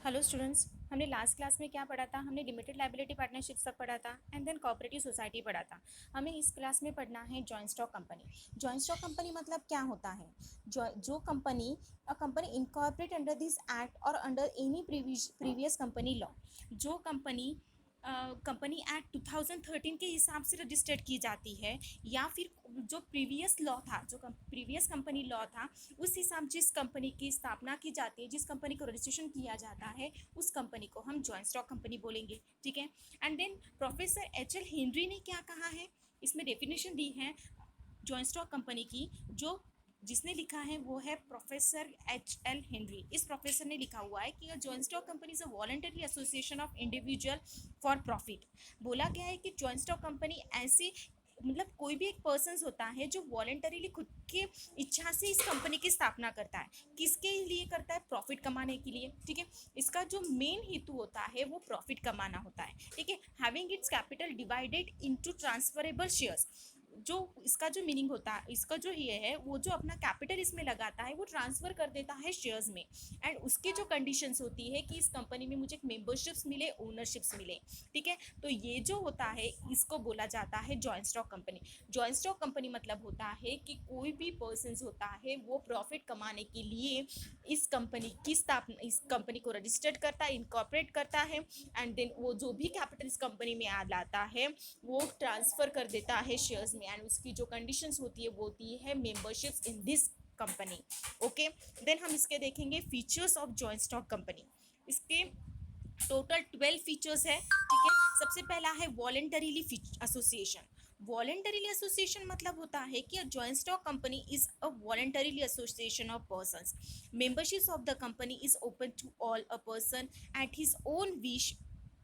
Hello students, हमने last class में क्या पढ़ा था? हमने लिमिटेड लायबिलिटी पार्टनरशिप्स तक पढ़ा था एंड देन कोऑपरेटिव सोसाइटी पढ़ा था। हमें इस क्लास में पढ़ना है joint stock company. Joint stock company मतलब क्या होता है? जो company a company incorporate under this act और under any previous company law, जो कंपनी कंपनी एक्ट 2013 के हिसाब से रजिस्टर्ड की जाती है, या फिर जो प्रीवियस लॉ था, जो प्रीवियस कंपनी लॉ था, उस हिसाब जिस कंपनी की स्थापना की जाती है, जिस कंपनी को रजिस्ट्रेशन किया जाता है, उस कंपनी को हम जॉइंट स्टॉक कंपनी बोलेंगे। ठीक है। And then professor H L Henry ने क्या कहा है, इसमें डेफिनेशन दी है जॉइंट स्टॉक कंपनी की, जो जिसने लिखा है वो है प्रोफेसर एच एल हेनरी। इस प्रोफेसर ने लिखा हुआ है कि joint stock company is a voluntary association of individual for profit. बोला गया है कि जॉइंट स्टॉक कंपनी ऐसी, मतलब कोई भी एक पर्सन होता है जो वॉलंटरीली खुद के इच्छा से इस कंपनी की स्थापना करता है। किसके लिए करता है? प्रॉफिट कमाने के लिए। ठीक है। इसका जो मेन हेतु होता है वो प्रॉफिट कमाना होता है। ठीक है। Having its capital divided into transferable shares. जो इसका जो मीनिंग होता है, इसका जो ये है, वो जो अपना कैपिटल इसमें लगाता है वो ट्रांसफर कर देता है शेयर्स में। एंड उसकी जो कंडीशंस होती है कि इस कंपनी में मुझे मेंबरशिप्स मिले, ओनरशिप्स मिले। ठीक है। तो ये जो होता है इसको बोला जाता है joint stock company. Joint stock company मतलब होता है कि कोई भी पर्सन होता है वो प्रॉफिट कमाने के लिए इस कंपनी की स्थापना, इस कंपनी को रजिस्टर्ड करता है, इनकॉर्पोरेट करता है, एंड देन वो जो भी कैपिटल इस कंपनी में आ लाता है वो ट्रांसफर कर देता है शेयर्स में। एंड उसकी जो कंडीशंस होती है वो होती है memberships in this company. Okay. Then हम इसके देखेंगे features of joint stock company. इसके टोटल 12 फीचर्स है। ठीक है। सबसे पहला है वॉलेंटरीली एसोसिएशन। वॉलेंटरीली एसोसिएशन मतलब होता है कि a joint stock company is a voluntarily association of persons. Membership of the company is open to all a person at his own wish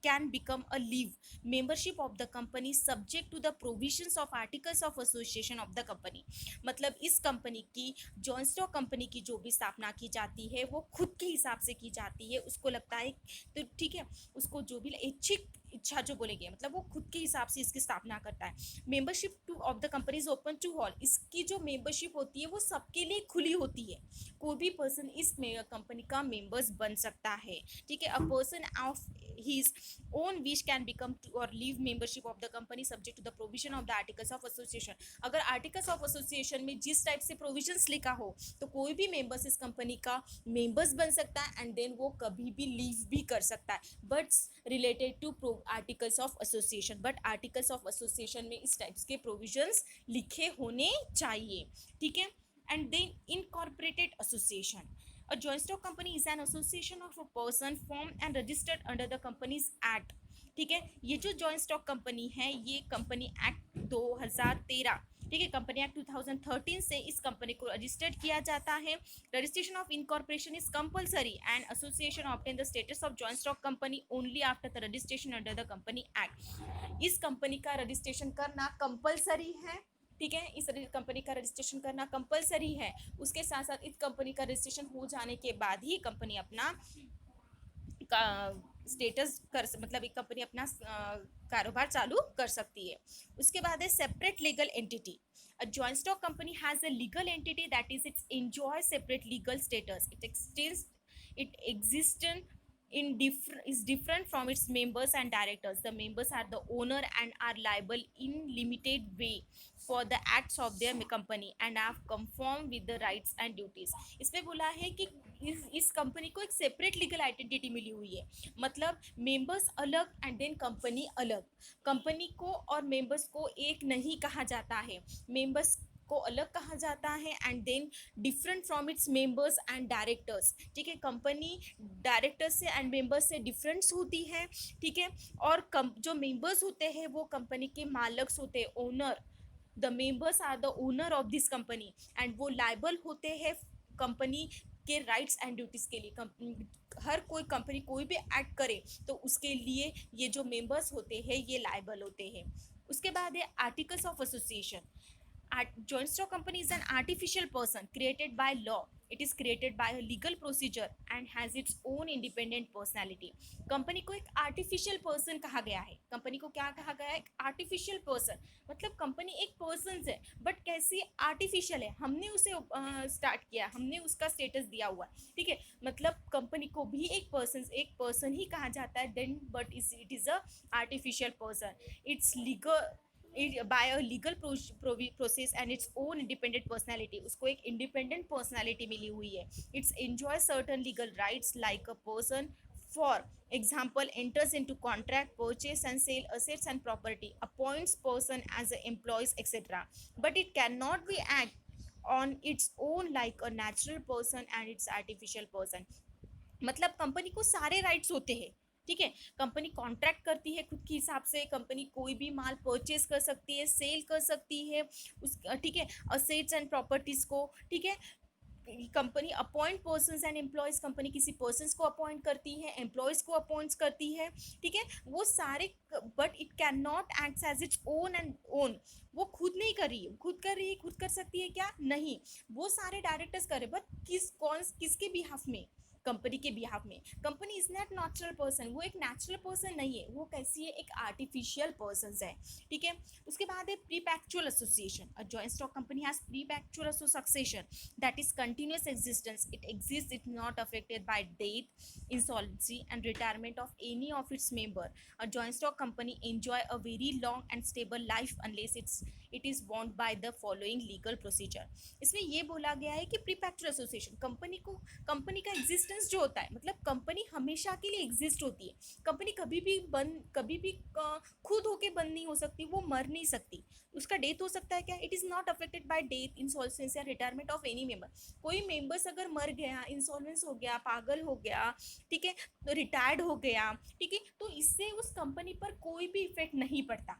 can become a leave membership of the company subject to the provisions of articles of association of the company। मतलब इस company की, joint stock company की जो भी स्थापना की जाती है वो खुद के हिसाब से की जाती है। उसको लगता है तो ठीक है, उसको जो भी इच्छिक इच्छा जो बोलेंगे, मतलब वो खुद के हिसाब से इसकी स्थापना करता है। Membership to of the company is open to all. इसकी जो मेंबरशिप होती है वो सबके लिए खुली होती है। कोई भी पर्सन इस कंपनी का मेंबर्स बन सकता है। ठीक है। A person of his own wish can become to or leave membership of the company subject to the provision of the articles of association। अगर आर्टिकल्स ऑफ एसोसिएशन में जिस टाइप से प्रोविजंस लिखा हो तो कोई भी मेंबर्स इस कंपनी का मेंबर्स बन सकता है एंड देन वो कभी भी लीव भी कर सकता है, but related to articles of association. But articles of association में इस टाइप्स के प्रोविजंस लिखे होने चाहिए। ठीक है। And then incorporated association. A joint stock company is an association of a person formed and registered under the company's act। ठीक है। ये जो जॉइंट स्टॉक कंपनी है ये कंपनी एक्ट 2013, ठीक है, कंपनी एक्ट 2013 से इस कंपनी को रजिस्टर्ड किया जाता है। Registration of incorporation is compulsory and association obtain the status of joint stock company only after the registration under the company act. इस कंपनी का रजिस्ट्रेशन करना कंपलसरी है। ठीक है। इस कंपनी का रजिस्ट्रेशन करना कंपलसरी है। उसके साथ साथ इस कंपनी का रजिस्ट्रेशन हो जाने के बाद ही कंपनी अपना स्टेटस कर, मतलब एक कंपनी अपना कारोबार चालू कर सकती है। उसके बाद है separate legal entity. A joint stock company has a legal entity that is it's enjoy separate legal status. It exist is different from its members and directors. The members are the owner and are liable in limited way for the acts of their company and have conformed with the rights and duties। इसमें बोला है कि इस company को एक separate legal identity मिली हुई है। मतलब मेंबर्स अलग एंड देन कंपनी अलग। कंपनी को और मेंबर्स को एक नहीं कहा जाता है, मेंबर्स को अलग कहा जाता है and then different from its members and directors. ठीक है। कंपनी डायरेक्टर्स से एंड मेंबर्स से डिफरेंस होती है। ठीक है। और जो मेंबर्स होते हैं वो कंपनी के मालक होते हैं, owner. The members are the owner of this company and वो लाइबल होते हैं कंपनी के राइट्स एंड ड्यूटीज के लिए। हर कोई कंपनी कोई भी एक्ट करे तो उसके लिए ये जो मेंबर्स होते हैं ये लाइबल होते हैं। उसके बाद है articles of association. Joint stock company is an artificial person created by law. It is created by a legal procedure and has its own independent personality. Company को एक आर्टिफिशियल पर्सन कहा गया है. कंपनी को क्या कहा गया है? Artificial person. मतलब कंपनी एक पर्सन है बट कैसी आर्टिफिशियल है. हमने उसे स्टार्ट किया, हमने उसका स्टेटस दिया हुआ है. ठीक है, मतलब कंपनी को भी एक पर्सन ही कहा जाता है then, but it is a artificial person. It's legal by a legal process and its own independent personality. उसको एक independent personality मिली हुई है. It's enjoy certain legal rights like a person, for example, enters into contract, purchase and sale assets and property, appoints person as a employees, etc. But it cannot be act on its own like a natural person and its artificial person. मतलब company को सारे rights होते हैं. ठीक है, company contract करती है खुद के हिसाब से. कंपनी कोई भी माल परचेज कर सकती है, सेल कर सकती है उस, ठीक है, असेट्स एंड प्रॉपर्टीज को. ठीक है, company appoint persons and employees. Company किसी पर्सन्स को अपॉइंट करती है, एम्प्लॉयज को अपॉइंट करती है. ठीक है, वो सारे. But it can not act as its own and own. वो खुद नहीं कर रही है. खुद कर रही है, खुद कर सकती है क्या? नहीं. वो सारे डायरेक्टर्स करे, बट किसके बिहाफ में? कंपनी के बिहाफ में. Company is not natural person. वो एक नेचुरल पर्सन नहीं है. वो कैसी है? एक आर्टिफिशियल पर्सन है. ठीक है, उसके बाद है perpetual association. A joint stock company has perpetual association that is continuous existence. It exist, it not affected by death, insolvency and retirement of any of its member. A joint stock company enjoy a very long and stable life unless it is bound by the following legal procedure. इसमें ये बोला गया है कि प्रीपैक्चुअल association company का existence जो होता है, मतलब कंपनी हमेशा के लिए एग्जिस्ट होती है. कंपनी कभी भी खुद होके बंद नहीं हो सकती. वो मर नहीं सकती. उसका डेथ हो सकता है क्या? It is not affected by death, insolvency या रिटायरमेंट ऑफ एनी मेंबर. कोई मेंबर्स अगर मर गया, इंसॉल्वेंस हो गया, पागल हो गया, ठीक है, तो रिटायर्ड हो गया, ठीक है, तो इससे उस कंपनी पर कोई भी इफेक्ट नहीं पड़ता.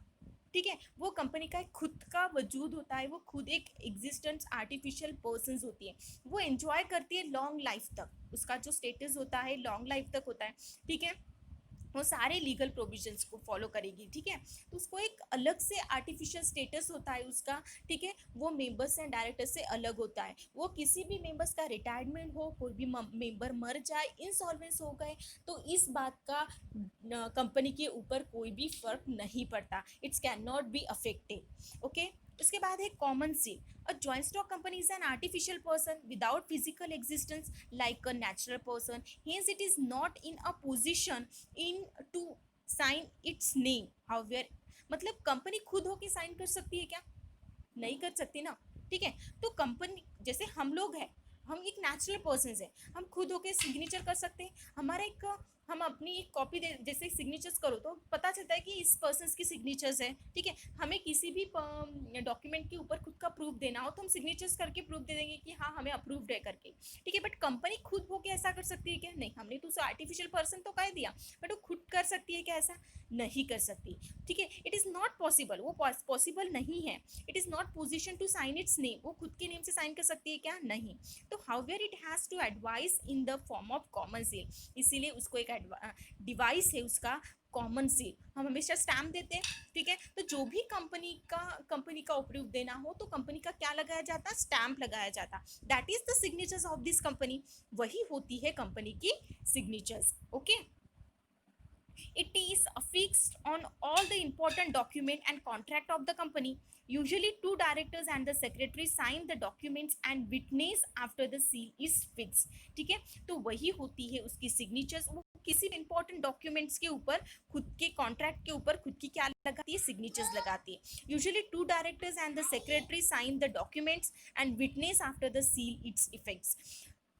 ठीक है, वो कंपनी का एक खुद का वजूद होता है. वो खुद एक एग्जिस्टेंस आर्टिफिशियल पर्सन होती है. वो एंजॉय करती है लॉन्ग लाइफ तक. उसका जो स्टेटस होता है लॉन्ग लाइफ तक होता है. ठीक है, वो सारे लीगल प्रोविजंस को फॉलो करेगी. ठीक है, तो उसको एक अलग से आर्टिफिशियल स्टेटस होता है उसका. ठीक है, वो मेंबर्स एंड डायरेक्टर्स से अलग होता है. वो किसी भी मेंबर्स का रिटायरमेंट हो, कोई भी मेंबर मर जाए, इंसॉल्वेंस हो गए, तो इस बात का कंपनी के ऊपर कोई भी फर्क नहीं पड़ता. It's can not be affected. Okay, उसके बाद है common seal. A joint stock company is an artificial person without physical existence like a natural person. Hence, it is not in a position in to sign its name. However, मतलब company खुद होके sign कर सकती है क्या? नहीं कर सकती ना. ठीक है, तो कंपनी जैसे हम लोग हैं, हम एक नेचुरल पर्सन है. हम खुद होके सिग्नेचर कर सकते हैं. हमारा एक हम अपनी एक कॉपी दे, जैसे सिग्नेचर्स करो तो पता चलता है कि इस पर्सन की सिग्नेचर्स है. ठीक है, हमें किसी भी डॉक्यूमेंट के ऊपर खुद का प्रूफ देना हो तो हम सिग्नेचर्स करके प्रूफ दे देंगे कि हाँ हमें अप्रूव्ड है करके. ठीक है, बट कंपनी खुद होके ऐसा कर सकती है क्या? नहीं. हमने तो उसे आर्टिफिशियल पर्सन तो कह दिया, बट वो खुद कर सकती है क्या? ऐसा नहीं कर सकती. ठीक है, इट इज़ नॉट पॉसिबल. वो पॉसिबल नहीं है. It is not position to sign its name. वो खुद के नेम से साइन कर सकती है क्या? नहीं. तो however it has to advise in the form of common seal. इसीलिए उसको एक डिवाइस है उसका कॉमन सील. हम हमेशा स्टैम्प देते हैं. ठीक है, तो जो भी कंपनी का अप्रूव देना हो तो कंपनी का क्या लगाया जाता? स्टैम्प लगाया जाता. That is the signatures of this company. वही होती है कंपनी की signatures. Okay, it is affixed on all the important document and contract of the company. Usually two directors and the secretary sign the documents and witness after the seal is fixed. ठीक है, तो वही होती है उसकी signatures. वो किसी भी इंपॉर्टेंट डॉक्यूमेंट्स के ऊपर खुद के कॉन्ट्रैक्ट के ऊपर खुद की क्या लगाती है? सिग्नेचर्स लगाती है. Usually two directors and the secretary sign the documents and witness after the seal its effects.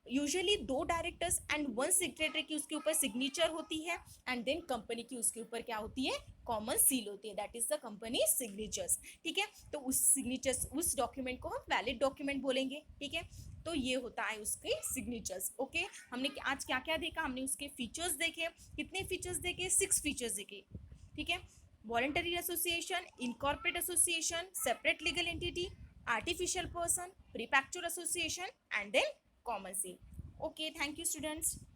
Usually दो डायरेक्टर्स एंड वन सेक्रेटरी की उसके ऊपर सिग्नेचर होती है एंड देन कंपनी की उसके ऊपर क्या होती है? कॉमन सील होती है. That is the company signatures. ठीक है, तो उस सिग्नेचर्स उस डॉक्यूमेंट को हम वैलिड डॉक्यूमेंट बोलेंगे. ठीक है, तो ये होता है उसके सिग्नेचर्स. ओके, हमने आज क्या क्या देखा? हमने उसके फीचर्स देखे. कितने फीचर्स देखे? 6 फीचर्स देखे. ठीक है, voluntary association, incorporate association, separate legal entity, artificial person, perpetual association and then common seal. Okay, thank you students.